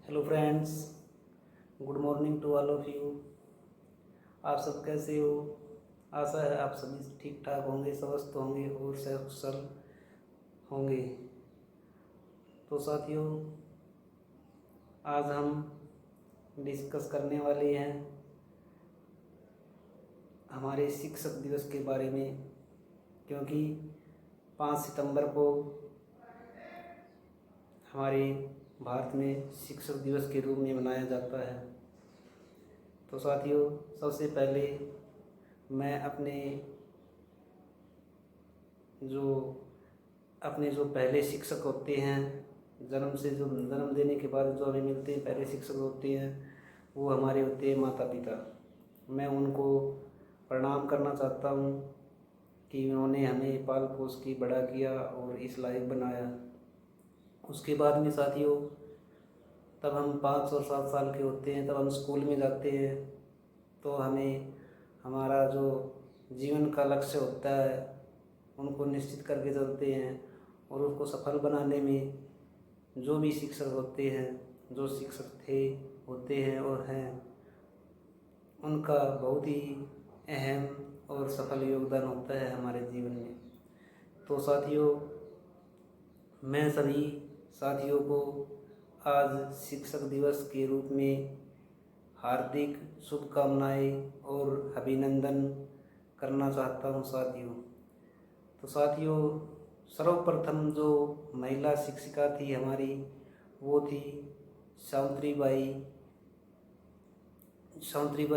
Hello friends, good morning to all of you. आप सब कैसे हो? आशा है आप सभी ठीक ठाक होंगे, स्वस्थ होंगे और सकुशल होंगे। तो साथियों, आज हम डिस्कस करने वाले हैं हमारे शिक्षक दिवस के बारे में, क्योंकि 5 सितंबर को हमारे भारत में शिक्षक दिवस के रूप में मनाया जाता है। तो साथियों, सबसे पहले मैं अपने जो पहले शिक्षक होते हैं, जन्म देने के बाद जो हमें मिलते हैं पहले शिक्षक होते हैं, वो हमारे होते हैं माता पिता। मैं उनको प्रणाम करना चाहता हूँ कि उन्होंने हमें पाल पोस के बड़ा किया और इस लायक बनाया। उसके बाद में साथियों, तब हम 5 और 7 साल के होते हैं, तब हम स्कूल में जाते हैं। तो हमें हमारा जो जीवन का लक्ष्य होता है उनको निश्चित करके चलते हैं, और उसको सफल बनाने में जो भी शिक्षक होते हैं, जो शिक्षक थे, होते हैं और हैं, उनका बहुत ही अहम और सफल योगदान होता है हमारे जीवन में। तो साथियों, मैं सभी साथियों को आज शिक्षक दिवस के रूप में हार्दिक शुभकामनाएं और अभिनंदन करना चाहता हूं साथियों। तो साथियों, सर्वप्रथम जो महिला शिक्षिका थी हमारी, वो थी सावित्रीबाई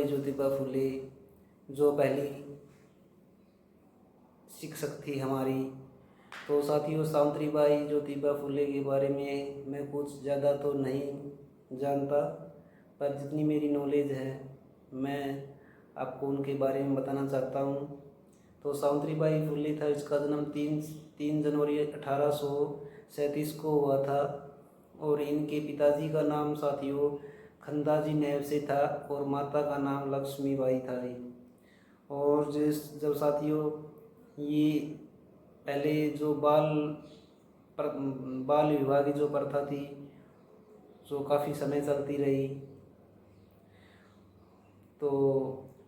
ज्योतिबा फुले, जो पहली शिक्षक थी हमारी। तो साथियों, सावित्रीबाई ज्योतिबा फुले के बारे में मैं कुछ ज़्यादा तो नहीं जानता, पर जितनी मेरी नॉलेज है मैं आपको उनके बारे में बताना चाहता हूँ। तो सावित्रीबाई फुले था, इसका जन्म 3 जनवरी 1837 को हुआ था, और इनके पिताजी का नाम साथियों खंदाजी नेवसे था और माता का नाम लक्ष्मीबाई था। और जब साथियों ये पहले जो बाल विवाह की जो प्रथा थी, जो काफ़ी समय चलती रही, तो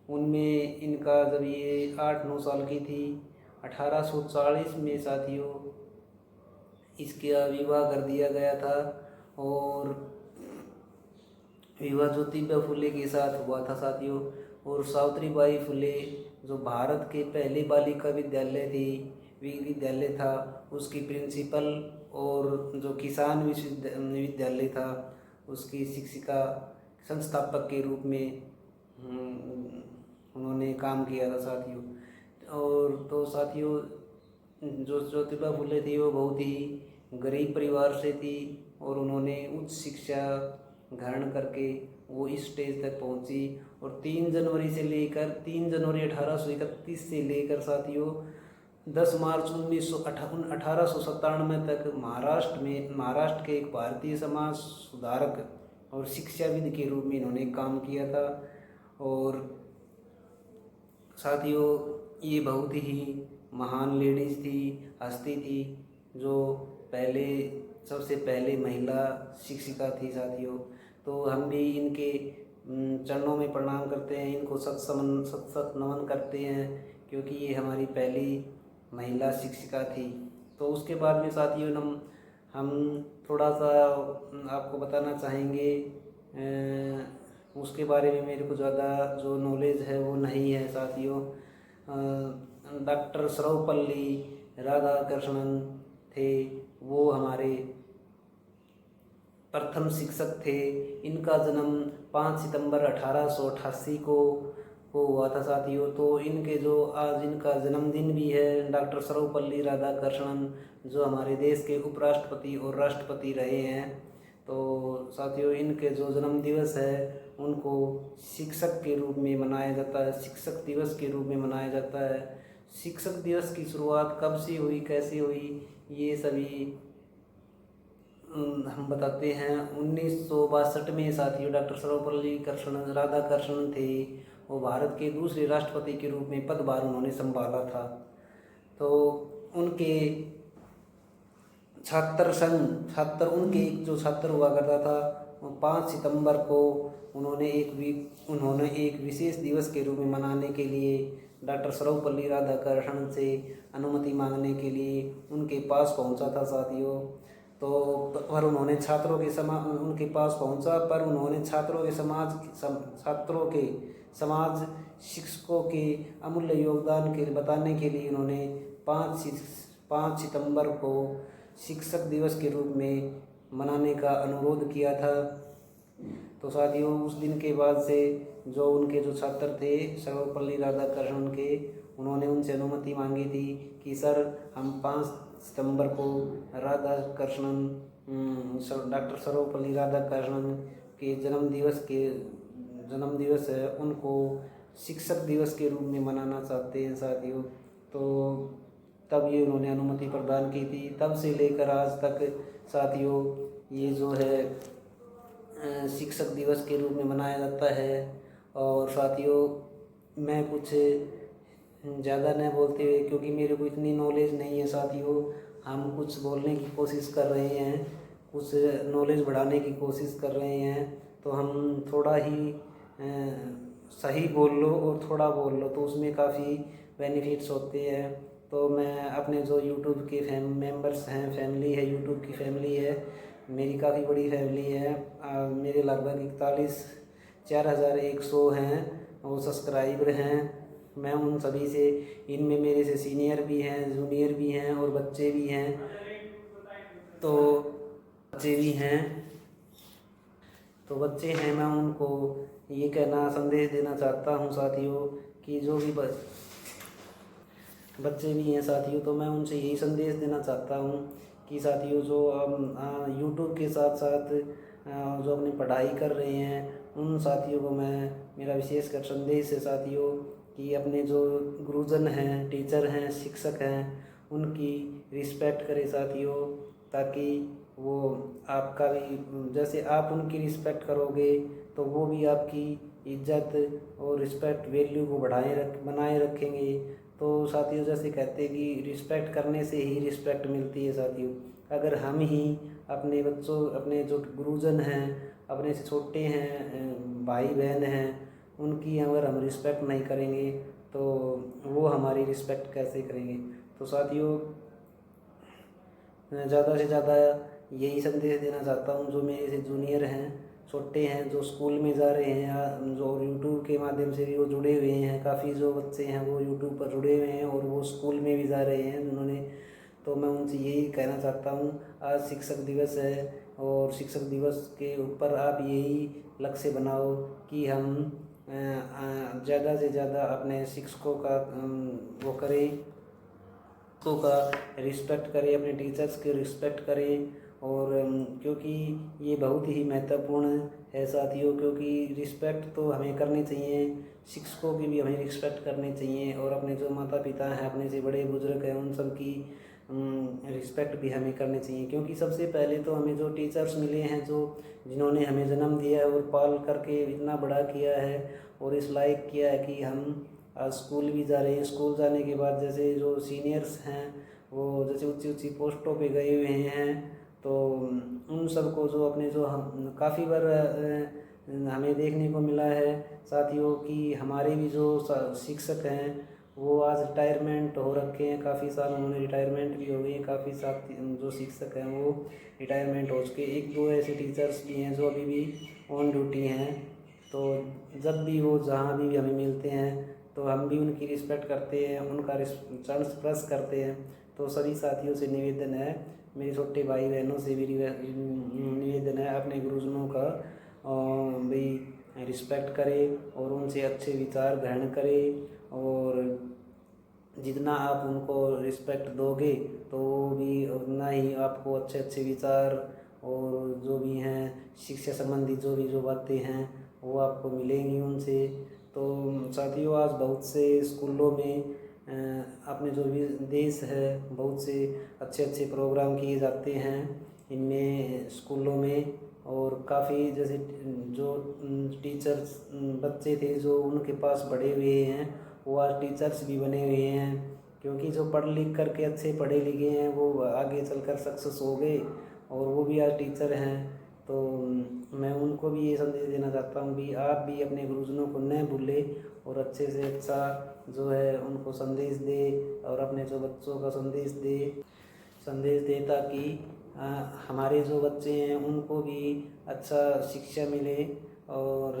उनमें इनका जब ये 8-9 साल की थी, 1840 में साथियों इसका विवाह कर दिया गया था। और विवाह ज्योतिबा फुले के साथ हुआ था साथियों। और सावित्रीबाई फुले जो भारत के पहले बालिका विद्यालय था, उसकी प्रिंसिपल, और जो किसान विश्वविद्यालय था उसकी शिक्षिका, संस्थापक के रूप में उन्होंने काम किया था साथियों। और तो साथियों, जो ज्योतिबा फुले थी वो बहुत ही गरीब परिवार से थी, और उन्होंने उच्च शिक्षा ग्रहण करके वो इस स्टेज तक पहुंची। और 3 जनवरी 1831 से लेकर साथियों 10 मार्च 1897 तक महाराष्ट्र के एक भारतीय समाज सुधारक और शिक्षाविद के रूप में इन्होंने काम किया था। और साथियों, ये बहुत ही महान लेडीज़ थी, हस्ती थी, जो सबसे पहले महिला शिक्षिका थी साथियों। तो हम भी इनके चरणों में प्रणाम करते हैं, इनको सत नमन करते हैं, क्योंकि ये हमारी पहली महिला शिक्षिका थी। तो उसके बाद में साथियों हम थोड़ा सा आपको बताना चाहेंगे। उसके बारे में मेरे को ज़्यादा जो नॉलेज है वो नहीं है साथियों। डॉक्टर सर्वपल्ली राधाकृष्णन थे, वो हमारे प्रथम शिक्षक थे। इनका जन्म 5 सितंबर 1888 को हुआ था साथियों। तो आज इनका जन्मदिन भी है। डॉक्टर सर्वपल्ली राधाकृष्णन जो हमारे देश के उपराष्ट्रपति और राष्ट्रपति रहे हैं। तो साथियों, इनके जो जन्म दिवस है उनको शिक्षक के रूप में मनाया जाता है, शिक्षक दिवस के रूप में मनाया जाता है। शिक्षक दिवस की शुरुआत कब से हुई, कैसे हुई, ये सभी हम बताते हैं। 1962 में साथियों डॉक्टर सर्वपल्ली राधाकृष्णन थे, वो भारत के दूसरे राष्ट्रपति के रूप में पदभार उन्होंने संभाला था। तो उनके छात्र उनके एक जो छात्र हुआ करता था 5 सितंबर को उन्होंने एक विशेष दिवस के रूप में मनाने के लिए डॉक्टर सर्वपल्ली राधाकृष्णन से अनुमति मांगने के लिए उनके पास पहुंचा था साथियों। तो पर उन्होंने उनके पास पहुंचा, पर उन्होंने छात्रों के समाज शिक्षकों के अमूल्य योगदान के बताने के लिए उन्होंने 5 सितंबर को शिक्षक दिवस के रूप में मनाने का अनुरोध किया था। तो साथियों, उस दिन के बाद से जो उनके जो छात्र थे सर्वपल्ली राधाकृष्णन के, उन्होंने उनसे अनुमति मांगी थी कि सर हम 5 सितंबर को डॉक्टर सर्वपल्ली राधाकृष्णन के जन्म दिवस है, उनको शिक्षक दिवस के रूप में मनाना चाहते हैं साथियों। तो तब ये उन्होंने अनुमति प्रदान की थी। तब से लेकर आज तक साथियों ये जो है शिक्षक दिवस के रूप में मनाया जाता है। और साथियों, मैं कुछ ज़्यादा न बोलते हुए, क्योंकि मेरे को इतनी नॉलेज नहीं है साथियों, हम कुछ बोलने की कोशिश कर रहे हैं, कुछ नॉलेज बढ़ाने की कोशिश कर रहे हैं। तो हम थोड़ा ही सही बोल लो और थोड़ा बोल लो तो उसमें काफ़ी बेनिफिट्स होते हैं। तो मैं अपने जो यूट्यूब के मेंबर्स हैं, फैमिली है, यूट्यूब की फैमिली है, मेरी काफ़ी बड़ी फैमिली है, मेरे लगभग 4100 हैं वो सब्सक्राइबर हैं। मैं उन सभी से, इनमें मेरे से सीनियर भी हैं, जूनियर भी हैं और बच्चे भी हैं। तो बच्चे हैं, मैं उनको ये संदेश देना चाहता हूँ साथियों कि जो भी बच्चे भी हैं साथियों, तो मैं उनसे यही संदेश देना चाहता हूँ कि साथियों जो यूट्यूब के साथ साथ जो अपनी पढ़ाई कर रहे हैं, उन साथियों को मेरा विशेष कर संदेश है साथियों कि अपने जो गुरुजन हैं, टीचर हैं, शिक्षक हैं, उनकी रिस्पेक्ट करें साथियों, ताकि वो आपका भी, जैसे आप उनकी रिस्पेक्ट करोगे तो वो भी आपकी इज्जत और रिस्पेक्ट वैल्यू को बनाए रखेंगे। तो साथियों, जैसे कहते हैं कि रिस्पेक्ट करने से ही रिस्पेक्ट मिलती है साथियों। अगर हम ही अपने जो गुरुजन हैं, अपने से छोटे हैं, भाई बहन हैं, उनकी अगर हम रिस्पेक्ट नहीं करेंगे तो वो हमारी रिस्पेक्ट कैसे करेंगे। तो साथियों, ज़्यादा से ज़्यादा यही संदेश देना चाहता हूँ जो मेरे से जूनियर हैं, छोटे हैं, जो स्कूल में जा रहे हैं, जो यूट्यूब के माध्यम से भी वो जुड़े हुए हैं। काफ़ी जो बच्चे हैं वो यूट्यूब पर जुड़े हुए हैं और वो स्कूल में भी जा रहे हैं उन्होंने। तो मैं उनसे यही कहना चाहता हूँ, आज शिक्षक दिवस है और शिक्षक दिवस के ऊपर आप यही लक्ष्य बनाओ कि हम ज़्यादा से ज़्यादा अपने शिक्षकों का वो करें, शिक्षकों का रिस्पेक्ट करें, अपने टीचर्स के रिस्पेक्ट करें। और क्योंकि ये बहुत ही महत्वपूर्ण है साथियों, क्योंकि रिस्पेक्ट तो हमें करनी चाहिए, शिक्षकों की भी हमें रिस्पेक्ट करनी चाहिए, और अपने जो माता पिता हैं, अपने से बड़े बुजुर्ग हैं, उन सब की रिस्पेक्ट भी हमें करनी चाहिए। क्योंकि सबसे पहले तो हमें जो टीचर्स मिले हैं, जिन्होंने हमें जन्म दिया है और पाल करके इतना बड़ा किया है और इस लायक किया है कि हम आज स्कूल भी जा रहे हैं। स्कूल जाने के बाद जैसे जो सीनियर्स हैं वो जैसे ऊंची ऊंची पोस्टों पे गए हुए हैं, तो उन सबको जो अपने जो हम काफ़ी बार हमें देखने को मिला है साथियों कि हमारे भी जो शिक्षक हैं वो आज रिटायरमेंट हो रखे हैं, काफ़ी साल उन्होंने रिटायरमेंट भी हो गई है। काफ़ी साथ जो शिक्षक हैं वो रिटायरमेंट हो चुके। 1-2 ऐसे टीचर्स भी हैं जो अभी भी ऑन ड्यूटी हैं। तो जब भी वो जहाँ भी हमें मिलते हैं तो हम भी उनकी रिस्पेक्ट करते हैं, उनका चरण स्पर्श करते हैं। तो सभी साथियों से निवेदन है, मेरे छोटे भाई बहनों से भी निवेदन है, अपने गुरुजनों का भी रिस्पेक्ट करें और उनसे अच्छे विचार ग्रहण करें। और जितना आप उनको रिस्पेक्ट दोगे तो वो भी उतना ही आपको अच्छे अच्छे विचार और जो भी हैं शिक्षा संबंधी जो बातें हैं वो आपको मिलेंगी उनसे। तो साथियों, आज बहुत से स्कूलों में अपने जो भी देश है, बहुत से अच्छे अच्छे प्रोग्राम किए जाते हैं इनमें स्कूलों में। और काफ़ी जैसे जो टीचर्स बच्चे थे जो उनके पास पढ़े हुए हैं वो आज टीचर्स भी बने हुए हैं, क्योंकि जो पढ़ लिख करके अच्छे पढ़े लिखे हैं वो आगे चलकर सक्सेस हो गए और वो भी आज टीचर हैं। तो मैं उनको भी ये संदेश देना चाहता हूँ भी आप भी अपने गुरुजनों को न भूलें और अच्छे से अच्छा जो है उनको संदेश दे और अपने जो बच्चों का संदेश दे ताकि हमारे जो बच्चे हैं उनको भी अच्छा शिक्षा मिले और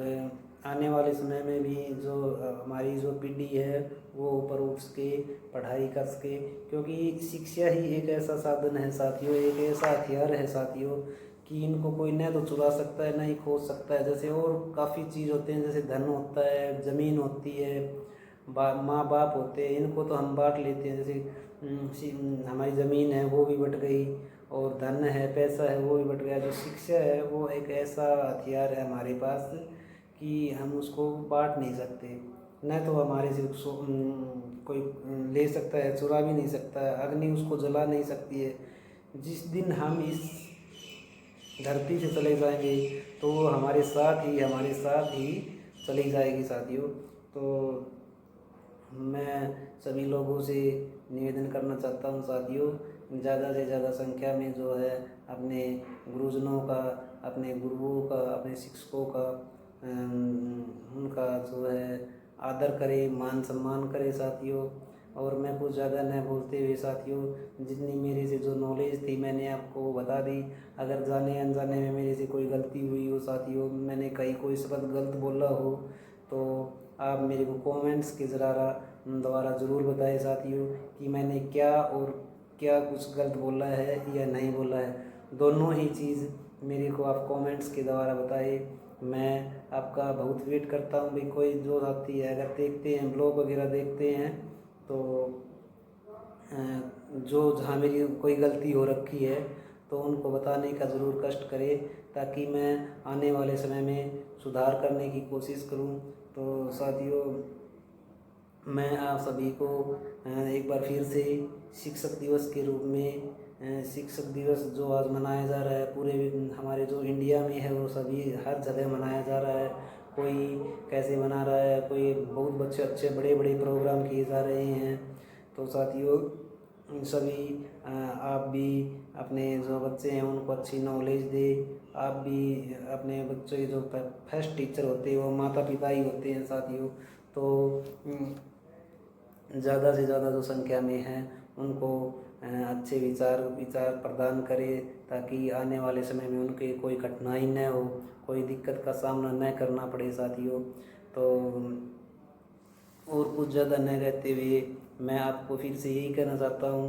आने वाले समय में भी जो हमारी जो पीढ़ी है वो ऊपर उठ सके, पढ़ाई कर सके, क्योंकि शिक्षा ही एक ऐसा साधन है साथियों, एक ऐसा हथियार है साथियों कि इनको कोई न तो चुरा सकता है, न ही खो सकता है। जैसे और काफ़ी चीज़ होते हैं, जैसे धन होता है, ज़मीन होती है, माँ बाप होते हैं, इनको तो हम बांट लेते हैं। जैसे हमारी ज़मीन है वो भी बट गई और धन है, पैसा है वो भी बट गया। जो शिक्षा है वो एक ऐसा हथियार है हमारे पास कि हम उसको बांट नहीं सकते, न तो हमारे से कोई ले सकता है, चुरा भी नहीं सकता है, अग्नि उसको जला नहीं सकती है। जिस दिन हम इस धरती से चले जाएंगे तो वो हमारे साथ ही चली जाएगी साथियों। तो मैं सभी लोगों से निवेदन करना चाहता हूँ साथियों, ज़्यादा से ज़्यादा संख्या में जो है अपने गुरुजनों का, अपने गुरुओं का, अपने शिक्षकों का उनका जो है आदर करें, मान सम्मान करें साथियों। और मैं कुछ ज़्यादा न बोलते हुए साथियों, जितनी मेरे से जो नॉलेज थी मैंने आपको बता दी। अगर जाने अनजाने में मेरे से कोई गलती हुई हो साथियों, मैंने कहीं कोई शब्द गलत बोला हो तो आप मेरे को कमेंट्स के द्वारा ज़रूर बताएं साथियों कि मैंने क्या कुछ गलत बोला है या नहीं बोला है। दोनों ही चीज़ मेरे को आप कमेंट्स के द्वारा बताएं। मैं आपका बहुत वेट करता हूँ भाई। कोई जो साथी है अगर देखते हैं, ब्लॉग वगैरह देखते हैं तो जो जहाँ मेरी कोई गलती हो रखी है तो उनको बताने का ज़रूर कष्ट करें ताकि मैं आने वाले समय में सुधार करने की कोशिश करूं। तो साथियों, मैं आप सभी को एक बार फिर से शिक्षक दिवस के रूप में, शिक्षक दिवस जो आज मनाया जा रहा है पूरे हमारे जो इंडिया में है वो सभी हर जगह मनाया जा रहा है। कोई कैसे मना रहा है, कोई बहुत बच्चे अच्छे बड़े बड़े प्रोग्राम किए जा रहे हैं। तो साथियों सभी आप भी अपने जो बच्चे हैं उनको अच्छी नॉलेज दें। आप भी अपने बच्चों के जो फर्स्ट टीचर होते हैं वो माता पिता ही होते हैं साथियों। तो ज़्यादा से ज़्यादा जो संख्या में हैं उनको अच्छे विचार प्रदान करें ताकि आने वाले समय में उनके कोई कठिनाई न हो, कोई दिक्कत का सामना न करना पड़े साथियों। तो और कुछ ज़्यादा न कहते हुए मैं आपको फिर से यही कहना चाहता हूँ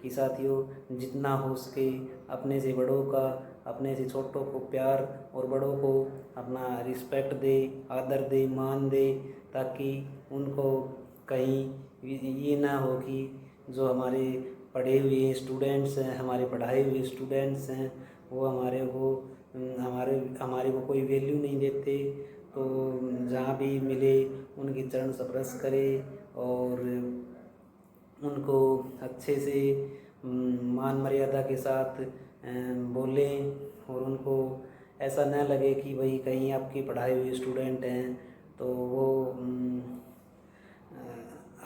कि साथियों जितना हो सके अपने से बड़ों का, अपने से छोटों को प्यार और बड़ों को अपना रिस्पेक्ट दे, आदर दे, मान दे ताकि उनको कहीं ये ना हो कि जो हमारे पढ़े हुए स्टूडेंट्स हैं, हमारे पढ़ाए हुए स्टूडेंट्स हैं वो हमारे को कोई वैल्यू नहीं देते। तो जहाँ भी मिले उनके चरण स्पर्श करें और उनको अच्छे से मान मर्यादा के साथ बोलें और उनको ऐसा न लगे कि भाई कहीं आपके पढ़ाए हुए स्टूडेंट हैं तो वो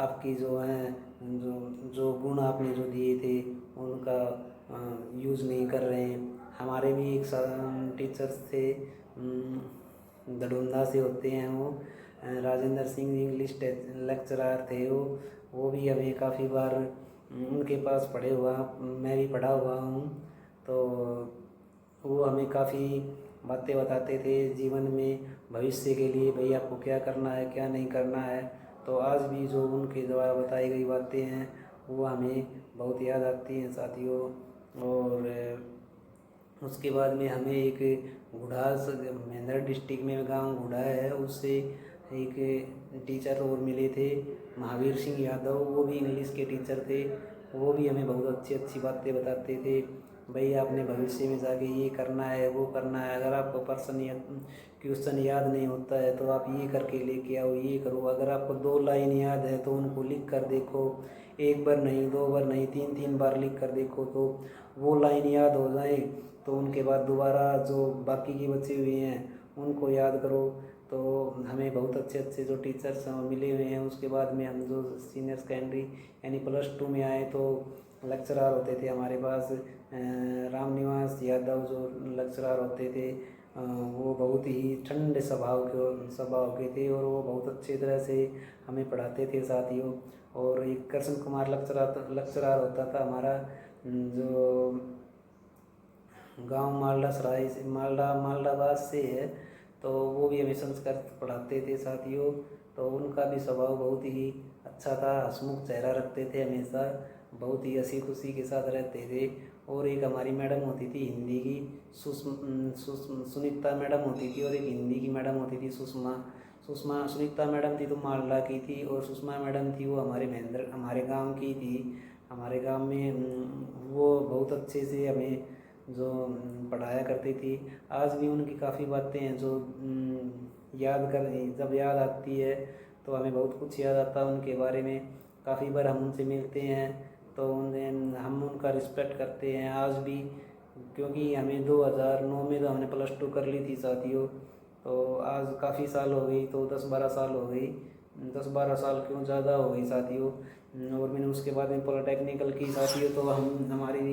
आपकी जो है जो गुण आपने जो दिए थे उनका यूज़ नहीं कर रहे हैं। हमारे भी एक टीचर्स थे, दडोंदा से होते हैं वो, राजेंद्र सिंह इंग्लिश लेक्चरर थे वो भी हमें काफ़ी बार उनके पास पढ़े हुआ, मैं भी पढ़ा हुआ हूँ। तो वो हमें काफ़ी बातें बताते थे जीवन में भविष्य के लिए, भाई आपको क्या करना है क्या नहीं करना है। तो आज भी जो उनके द्वारा बताई गई बातें हैं वो हमें बहुत याद आती हैं साथियों। और उसके बाद में हमें एक गुढ़ास महेंद्र डिस्ट्रिक्ट में गांव गुढ़ा है, उससे एक टीचर और मिले थे महावीर सिंह यादव, वो भी इंग्लिश के टीचर थे। वो भी हमें बहुत अच्छी अच्छी बातें बताते थे, भाई आपने भविष्य में जाके ये करना है वो करना है। अगर आपको क्वेश्चन याद नहीं होता है तो आप ये करके लेके आओ, ये करो। अगर आपको 2 लाइन याद है तो उनको लिख कर देखो, 1 बार नहीं 2 बार नहीं 3 बार लिख कर देखो तो वो लाइन याद हो जाए। तो उनके बाद दोबारा जो बाकी के बचे हुए हैं उनको याद करो। तो हमें बहुत अच्छे अच्छे जो टीचर्स मिले हुए हैं। उसके बाद में हम जो सीनियर सेकेंडरी यानी +2 में आए तो लेक्चरर होते थे हमारे पास रामनिवास यादव जो लेक्चरर होते थे वो बहुत ही ठंडे स्वभाव के थे और वो बहुत अच्छी तरह से हमें पढ़ाते थे साथियों। और एक कृष्ण कुमार लेक्चरर होता था हमारा, जो गांव मालडा सराय से मालडाबाद से है, तो वो भी हमें संस्कृत पढ़ाते थे साथियों। तो उनका भी स्वभाव बहुत ही अच्छा था, हंसमुख चेहरा रखते थे, हमेशा बहुत ही हंसी खुशी के साथ रहते थे। और एक हमारी मैडम होती थी हिंदी की, सुनीता मैडम होती थी, और एक हिंदी की मैडम होती थी सुनीता मैडम थी तो मालदा की थी, और सुषमा मैडम थी वो हमारे गांव की थी। हमारे गांव में वो बहुत अच्छे से हमें जो पढ़ाया करती थी। आज भी उनकी काफ़ी बातें हैं जो जब याद आती है तो हमें बहुत कुछ याद आता है उनके बारे में। काफ़ी बार हम उनसे मिलते हैं तो हम उनका रिस्पेक्ट करते हैं आज भी, क्योंकि हमें 2009 में तो हमने +2 कर ली थी साथियों। तो आज काफ़ी साल हो गई, तो 10-12 साल हो गई, 10-12 साल क्यों, ज़्यादा हो गई साथियों। और मैंने उसके बाद में पॉलिटेक्निकल की साथियों। तो हमारी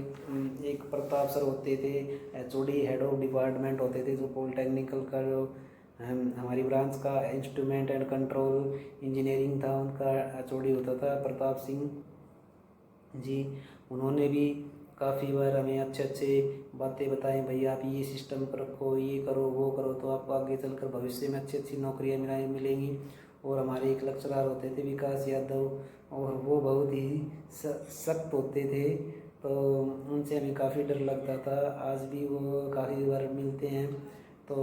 एक प्रताप सर होते थे, HOD हेड ऑफ डिपार्टमेंट होते थे, जो पॉलिटेक्निकल का जो हमारी ब्रांच का इंस्ट्रूमेंट एंड कंट्रोल इंजीनियरिंग था, उनका HOD होता था प्रताप सिंह जी। उन्होंने भी काफ़ी बार हमें अच्छे अच्छे बातें बताई, भैया आप ये सिस्टम पर रखो, ये करो, वो करो, तो आपको आगे चलकर भविष्य में अच्छी अच्छी नौकरियां मिलेंगी। और हमारे एक लेक्चरर होते थे विकास यादव, और वो बहुत ही सख्त होते थे, तो उनसे हमें काफ़ी डर लगता था। आज भी वो काफ़ी बार मिलते हैं तो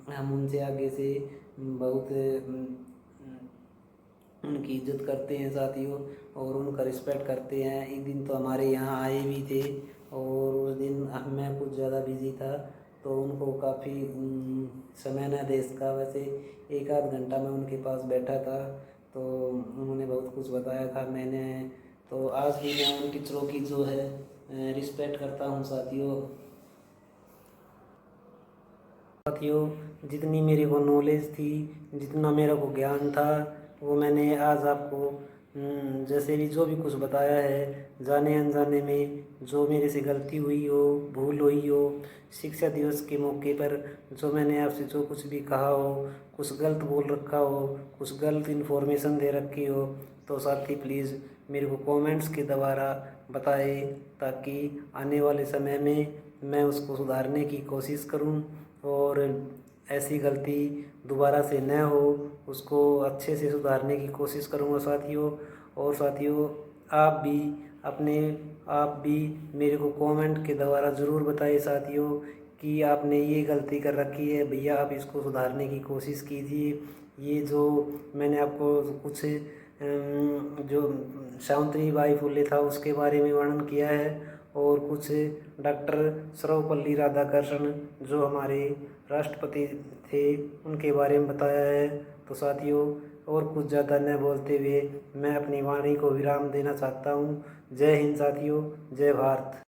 हम उनसे आगे से बहुत उनकी इज्जत करते हैं साथियों, और उनका रिस्पेक्ट करते हैं। एक दिन तो हमारे यहाँ आए भी थे, और उस दिन मैं कुछ ज़्यादा बिजी था तो उनको काफ़ी समय न दे सका। वैसे 1 आध घंटा मैं उनके पास बैठा था तो उन्होंने बहुत कुछ बताया था मैंने। तो आज भी मैं उन टीचरों की जो है रिस्पेक्ट करता हूँ साथियों। जितनी मेरे को नॉलेज थी, जितना मेरे को ज्ञान था, वो मैंने आज आपको जैसे भी जो भी कुछ बताया है, जाने अनजाने में जो मेरे से गलती हुई हो, भूल हुई हो, शिक्षा दिवस के मौके पर जो मैंने आपसे जो कुछ भी कहा हो, कुछ गलत बोल रखा हो, कुछ गलत इन्फॉर्मेशन दे रखी हो, तो साथी प्लीज़ मेरे को कमेंट्स के द्वारा बताए, ताकि आने वाले समय में मैं उसको सुधारने की कोशिश करूं और ऐसी गलती दोबारा से न हो, उसको अच्छे से सुधारने की कोशिश करूँगा साथियों। और साथियों आप भी मेरे को कमेंट के द्वारा ज़रूर बताइए साथियों कि आपने ये गलती कर रखी है, भैया आप इसको सुधारने की कोशिश कीजिए। ये जो मैंने आपको कुछ जो सावित्री बाई फुले था उसके बारे में वर्णन किया है, और कुछ डॉक्टर सर्वपल्ली राधाकृष्णन जो हमारे राष्ट्रपति थे उनके बारे में बताया है। तो साथियों और कुछ ज़्यादा न बोलते हुए मैं अपनी वाणी को विराम देना चाहता हूँ। जय हिंद साथियों, जय भारत।